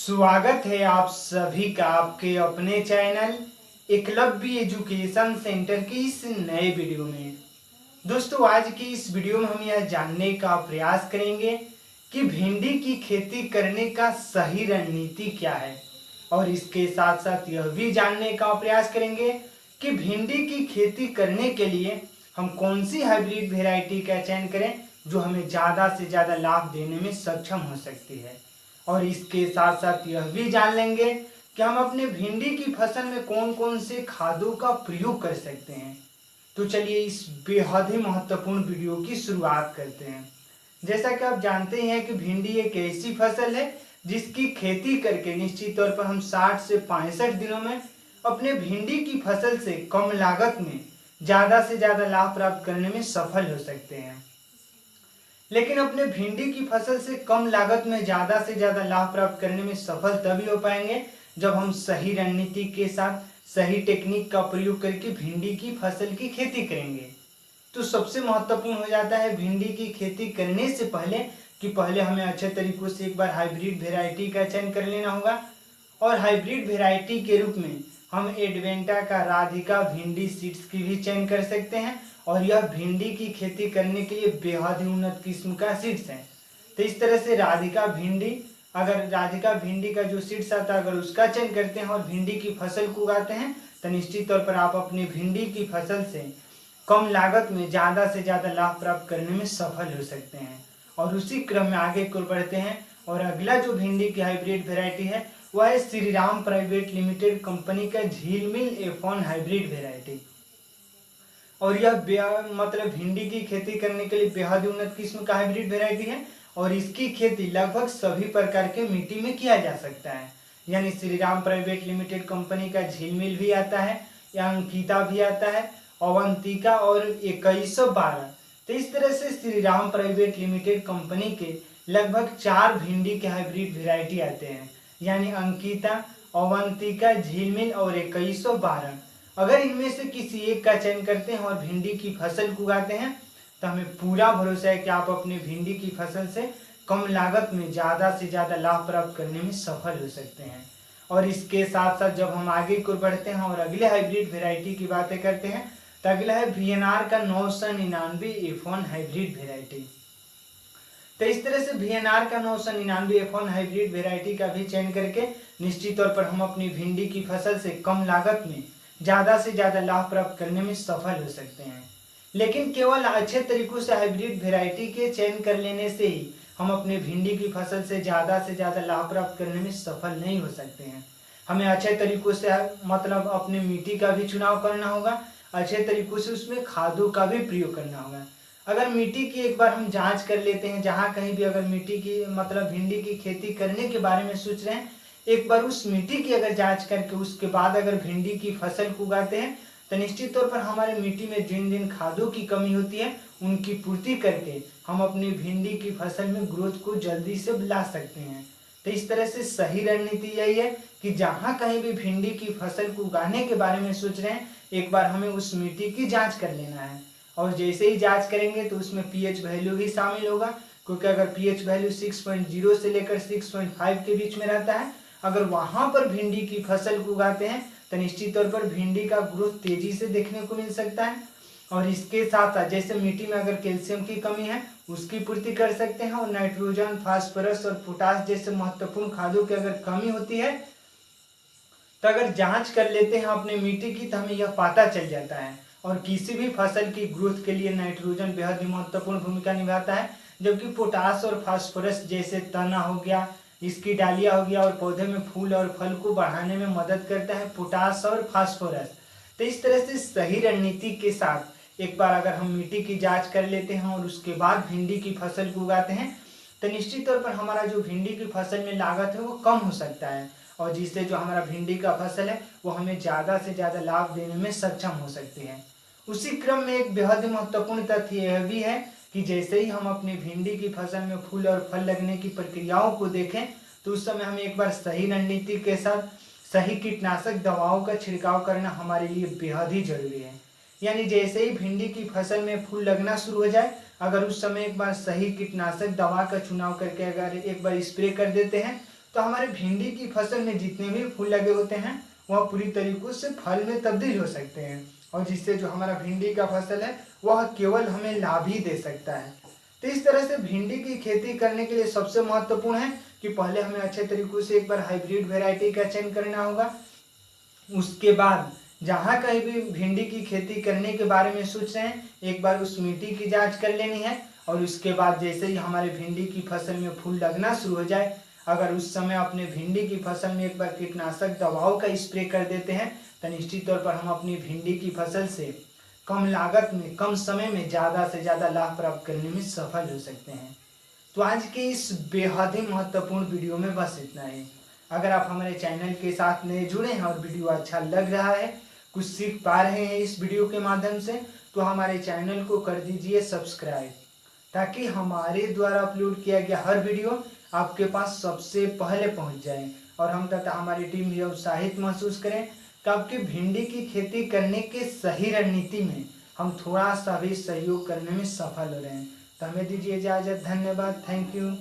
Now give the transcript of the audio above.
स्वागत है आप सभी का आपके अपने चैनल एकलव्य एजुकेशन सेंटर की इस नए वीडियो में। दोस्तों, आज की इस वीडियो में हम यह जानने का प्रयास करेंगे कि भिंडी की खेती करने का सही रणनीति क्या है, और इसके साथ साथ यह भी जानने का प्रयास करेंगे कि भिंडी की खेती करने के लिए हम कौन सी हाइब्रिड वेराइटी का चयन करें जो हमें ज़्यादा से ज़्यादा लाभ देने में सक्षम हो सकती है। और इसके साथ साथ यह भी जान लेंगे कि हम अपने भिंडी की फसल में कौन कौन से खादों का प्रयोग कर सकते हैं। तो चलिए इस बेहद ही महत्वपूर्ण वीडियो की शुरुआत करते हैं। जैसा कि आप जानते हैं कि भिंडी एक ऐसी फसल है जिसकी खेती करके निश्चित तौर पर हम 60 से 65 दिनों में अपने भिंडी की फसल से कम लागत में ज़्यादा से ज़्यादा लाभ प्राप्त करने में सफल हो सकते हैं। लेकिन अपने भिंडी की फसल से कम लागत में ज़्यादा से ज़्यादा लाभ प्राप्त करने में सफल तभी हो पाएंगे जब हम सही रणनीति के साथ सही टेक्निक का प्रयोग करके भिंडी की फसल की खेती करेंगे। तो सबसे महत्वपूर्ण हो जाता है भिंडी की खेती करने से पहले कि पहले हमें अच्छे तरीकों से एक बार हाइब्रिड वेराइटी का चयन कर लेना होगा। और हाइब्रिड वेराइटी के रूप में हम एडवेंटा का राधिका भिंडी सीड्स की भी चयन कर सकते हैं, और यह भिंडी की खेती करने के लिए बेहद ही उन्नत किस्म का सीड्स है। तो इस तरह से राधिका भिंडी का जो सीड्स आता है अगर उसका चयन करते हैं और भिंडी की फसल को उगाते हैं तो निश्चित तौर पर आप अपनी भिंडी की फसल से कम लागत में ज़्यादा से ज़्यादा लाभ प्राप्त करने में सफल हो सकते हैं। और उसी क्रम में आगे को बढ़ते हैं, और अगला जो भिंडी की हाइब्रिड वेराइटी है वह है Shri Ram private limited company का झीलमिल F1 हाइब्रिड वेराइटी। और यह भिंडी की खेती करने के लिए बेहद उन्नत किस्म का हाइब्रिड वेराइटी है, और इसकी खेती लगभग सभी प्रकार के मिट्टी में किया जा सकता है। यानी Shri Ram private limited company का झीलमिल भी आता है, या अंकिता भी आता है, अवंतिका और 2112। तो इस तरह से Shri Ram private limited company के लगभग 4 भिंडी के हाइब्रिड वेराइटी आते हैं, यानी अंकिता, अवंतिका, झीलमिल और 2112। अगर इनमें से किसी एक का चयन करते हैं और भिंडी की फसल को उगाते हैं तो हमें पूरा भरोसा है कि आप अपनी भिंडी की फसल से कम लागत में ज़्यादा से ज़्यादा लाभ प्राप्त करने में सफल हो सकते हैं। और इसके साथ साथ जब हम आगे को बढ़ते हैं और अगले हाइब्रिड वेराइटी की बातें करते हैं तो अगला है VNR का 999 F1 हाइब्रिड वेराइटी। तो इस तरह से VNR का 999 F1 हाइब्रिड वेराइटी का भी चयन करके निश्चित तौर पर हम अपनी भिंडी की फसल से कम लागत में ज़्यादा से ज़्यादा लाभ प्राप्त करने में सफल हो सकते हैं। लेकिन केवल अच्छे तरीकों से हाइब्रिड वेराइटी के चयन कर लेने से ही हम अपने भिंडी की फसल से ज़्यादा लाभ प्राप्त करने में सफल नहीं हो सकते हैं। हमें अच्छे तरीकों से अपने मिट्टी का भी चुनाव करना होगा, अच्छे तरीकों से उसमें खादों का भी प्रयोग करना होगा। अगर मिट्टी की एक बार हम जांच कर लेते हैं, जहाँ कहीं भी अगर मिट्टी की भिंडी की खेती करने के बारे में सोच रहे हैं, एक बार उस मिट्टी की अगर जांच करके उसके बाद अगर भिंडी की फसल को उगाते हैं तो निश्चित तौर पर हमारे मिट्टी में जिन जिन खादों की कमी होती है उनकी पूर्ति करके हम अपनी भिंडी की फसल में ग्रोथ को जल्दी से ला सकते हैं। तो इस तरह से सही रणनीति यही है कि जहाँ कहीं भी भिंडी की फसल को उगाने के बारे में सोच रहे हैं, एक बार हमें उस मिट्टी की जाँच कर लेना है। और जैसे ही जाँच करेंगे तो उसमें pH वैल्यू भी शामिल होगा, क्योंकि अगर pH वैल्यू 6.0 से लेकर 6.5 के बीच में रहता है, अगर वहां पर भिंडी की फसल को उगाते हैं तो निश्चित तौर पर भिंडी का ग्रोथ तेजी से देखने को मिल सकता है। और इसके साथ साथ जैसे मिट्टी में अगर कैल्शियम की कमी है उसकी पूर्ति कर सकते हैं, और नाइट्रोजन, फास्फोरस और पोटास जैसे महत्वपूर्ण खादों की अगर कमी होती है तो अगर जांच कर लेते हैं अपने मिट्टी की तो हमें यह पता चल जाता है। और किसी भी फसल की ग्रोथ के लिए नाइट्रोजन बेहद ही महत्वपूर्ण भूमिका निभाता है, जबकि पोटास और फास्फोरस जैसे तना हो गया, इसकी डालियाँ हो गया, और पौधे में फूल और फल को बढ़ाने में मदद करता है पोटास और फास्फोरस। तो इस तरह से सही रणनीति के साथ एक बार अगर हम मिट्टी की जांच कर लेते हैं और उसके बाद भिंडी की फसल को उगाते हैं तो निश्चित तौर पर हमारा जो भिंडी की फसल में लागत है वो कम हो सकता है, और जिससे जो हमारा भिंडी का फसल है वो हमें ज़्यादा से ज़्यादा लाभ देने में सक्षम हो सकते हैं। उसी क्रम में एक बेहद ही महत्वपूर्ण तथ्य यह भी है कि जैसे ही हम अपनी भिंडी की फसल में फूल और फल लगने की प्रक्रियाओं को देखें तो उस समय हमें एक बार सही रणनीति के साथ सही कीटनाशक दवाओं का छिड़काव करना हमारे लिए बेहद ही जरूरी है। यानी जैसे ही भिंडी की फसल में फूल लगना शुरू हो जाए, अगर उस समय एक बार सही कीटनाशक दवा का चुनाव करके अगर एक बार स्प्रे कर देते हैं तो हमारे भिंडी की फसल में जितने भी फूल लगे होते हैं वह पूरी तरीकों से फल में तब्दील हो सकते हैं, और जिससे जो हमारा भिंडी का फसल है वह केवल हमें लाभ ही दे सकता है। तो इस तरह से भिंडी की खेती करने के लिए सबसे महत्वपूर्ण है कि पहले हमें अच्छे तरीकों से एक बार हाइब्रिड वेराइटी का चयन करना होगा। उसके बाद जहाँ कहीं भी भिंडी की खेती करने के बारे में सोच रहे हैं, एक बार उस मिट्टी की जांच कर लेनी है, और उसके बाद जैसे ही हमारे भिंडी की फसल में फूल लगना शुरू हो जाए, अगर उस समय अपने भिंडी की फसल में एक बार कीटनाशक दवाओं का स्प्रे कर देते हैं तो निश्चित तौर पर हम अपनी भिंडी की फसल से कम लागत में कम समय में ज़्यादा से ज़्यादा लाभ प्राप्त करने में सफल हो सकते हैं। तो आज के इस बेहद ही महत्वपूर्ण वीडियो में बस इतना ही। अगर आप हमारे चैनल के साथ नए जुड़े हैं और वीडियो अच्छा लग रहा है, कुछ सीख पा रहे हैं इस वीडियो के माध्यम से, तो हमारे चैनल को कर दीजिए सब्सक्राइब, ताकि हमारे द्वारा अपलोड किया गया हर वीडियो आपके पास सबसे पहले पहुंच जाए और हम तथा हमारी टीम भी उत्साहित महसूस करें कि आपकी भिंडी की खेती करने के सही रणनीति में हम थोड़ा सा भी सहयोग करने में सफल हो रहे हैं। तो हमें दीजिए इजाजत। धन्यवाद। Thank you.